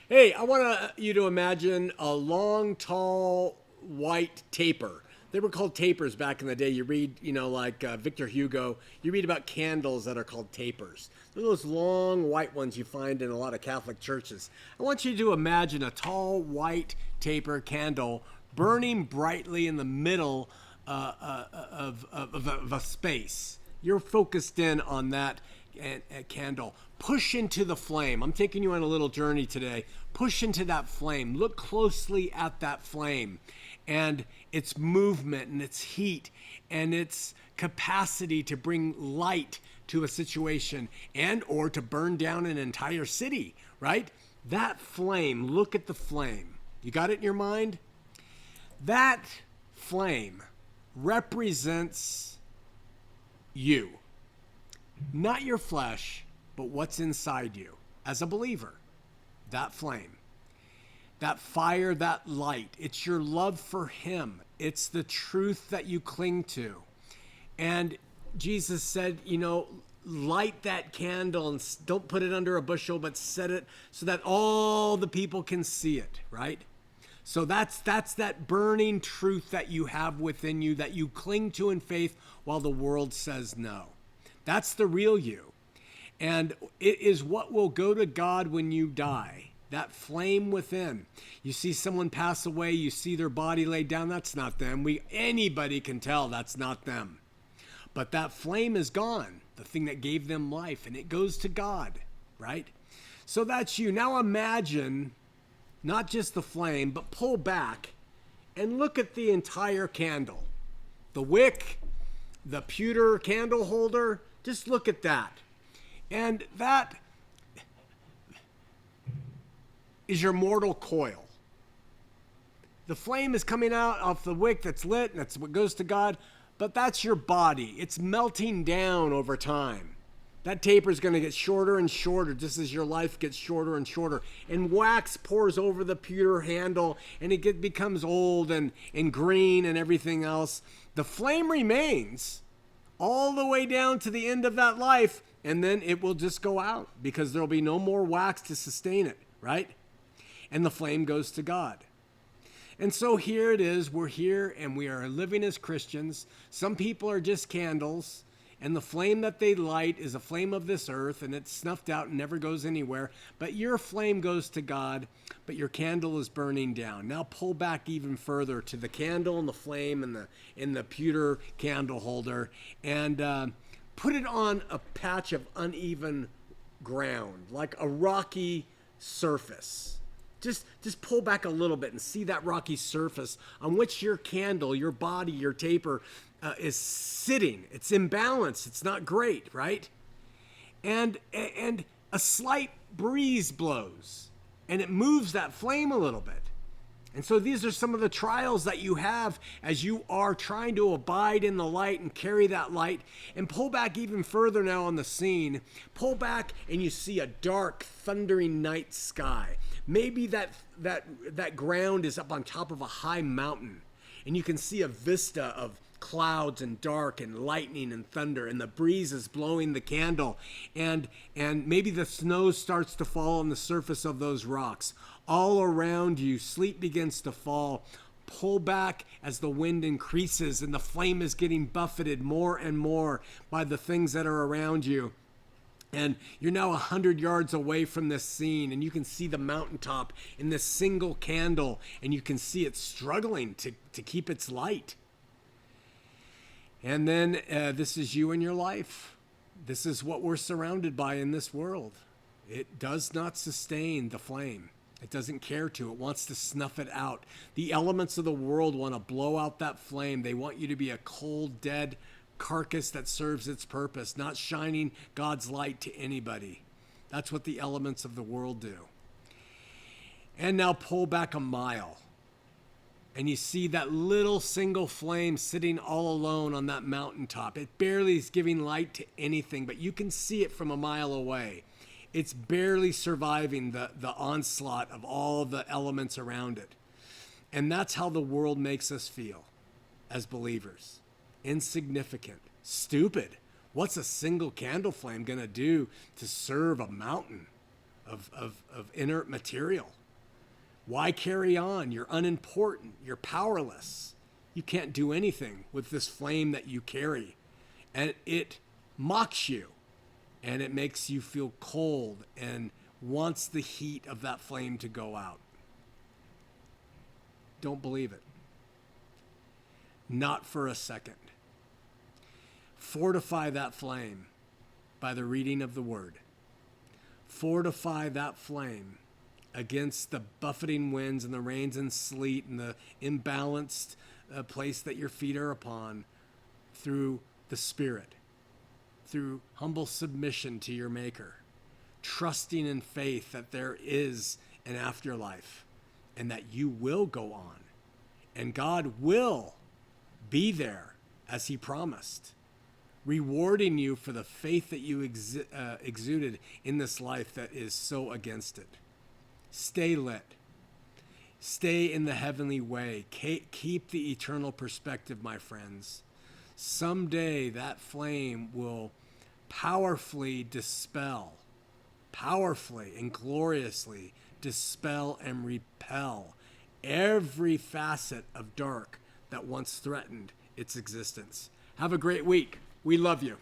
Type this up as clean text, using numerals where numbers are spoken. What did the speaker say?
Hey, I want you to imagine a long, tall, white taper. They were called tapers back in the day. You read, like Victor Hugo, you read about candles that are called tapers. They're those long, white ones you find in a lot of Catholic churches. I want you to imagine a tall, white taper candle burning brightly in the middle of a space. You're focused in on that candle. Push into the flame. I'm taking you on a little journey today. Push into that flame. Look closely at that flame and its movement and its heat and its capacity to bring light to a situation and or to burn down an entire city, right? That flame, look at the flame. You got it in your mind? That flame represents you. Not your flesh, but what's inside you as a believer. That flame, that fire, that light. It's your love for him. It's the truth that you cling to. And Jesus said, light that candle and don't put it under a bushel, but set it so that all the people can see it, right? So that's that burning truth that you have within you that you cling to in faith while the world says no. That's the real you. And it is what will go to God when you die. That flame within. You see someone pass away, you see their body laid down, that's not them. Anybody can tell that's not them. But that flame is gone, the thing that gave them life, and it goes to God, right? So that's you. Now imagine not just the flame, but pull back and look at the entire candle. The wick, the pewter candle holder, just look at that. And that is your mortal coil. The flame is coming out off the wick that's lit, and that's what goes to God, but that's your body. It's melting down over time. That taper is going to get shorter and shorter just as your life gets shorter and shorter. And wax pours over the pewter handle, and it becomes old and green and everything else. The flame remains all the way down to the end of that life, and then it will just go out because there'll be no more wax to sustain it, right? And the flame goes to God. And so here it is. We're here and we are living as Christians. Some people are just candles, and the flame that they light is a flame of this earth, and it's snuffed out and never goes anywhere. But your flame goes to God, but your candle is burning down. Now pull back even further to the candle and the flame and the pewter candle holder, and put it on a patch of uneven ground, like a rocky surface. Just pull back a little bit and see that rocky surface on which your candle, your body, your taper is sitting. It's imbalanced. It's not great, right? And a slight breeze blows, and it moves that flame a little bit. And so these are some of the trials that you have as you are trying to abide in the light and carry that light. And pull back even further now on the scene. Pull back and you see a dark, thundering night sky. Maybe that ground is up on top of a high mountain, and you can see a vista of clouds and dark and lightning and thunder, and the breeze is blowing the candle, and maybe the snow starts to fall on the surface of those rocks. All around you, sleep begins to fall. Pull back as the wind increases and the flame is getting buffeted more and more by the things that are around you. And you're now 100 yards away from this scene, and you can see the mountaintop in this single candle, and you can see it struggling to keep its light. And then this is you and your life. This is what we're surrounded by in this world. It does not sustain the flame. It doesn't care to. It wants to snuff it out. The elements of the world want to blow out that flame. They want you to be a cold, dead carcass that serves its purpose, not shining God's light to anybody. That's what the elements of the world do. And now pull back a mile, and you see that little single flame sitting all alone on that mountaintop. It barely is giving light to anything, but you can see it from a mile away. It's barely surviving the onslaught of all the elements around it. And that's how the world makes us feel as believers. Insignificant, stupid. What's a single candle flame going to do to serve a mountain? of inert material. Why carry on? You're unimportant. You're powerless. You can't do anything with this flame that you carry. And it mocks you. And it makes you feel cold and wants the heat of that flame to go out. Don't believe it. Not for a second. Fortify that flame by the reading of the word. Fortify that flame against the buffeting winds and the rains and sleet and the imbalanced place that your feet are upon through the Spirit, through humble submission to your Maker, trusting in faith that there is an afterlife and that you will go on and God will be there as he promised, rewarding you for the faith that you exuded in this life that is so against it. Stay lit. Stay in the heavenly way. Keep the eternal perspective, my friends. Someday that flame will powerfully and gloriously dispel and repel every facet of dark that once threatened its existence. Have a great week. We love you.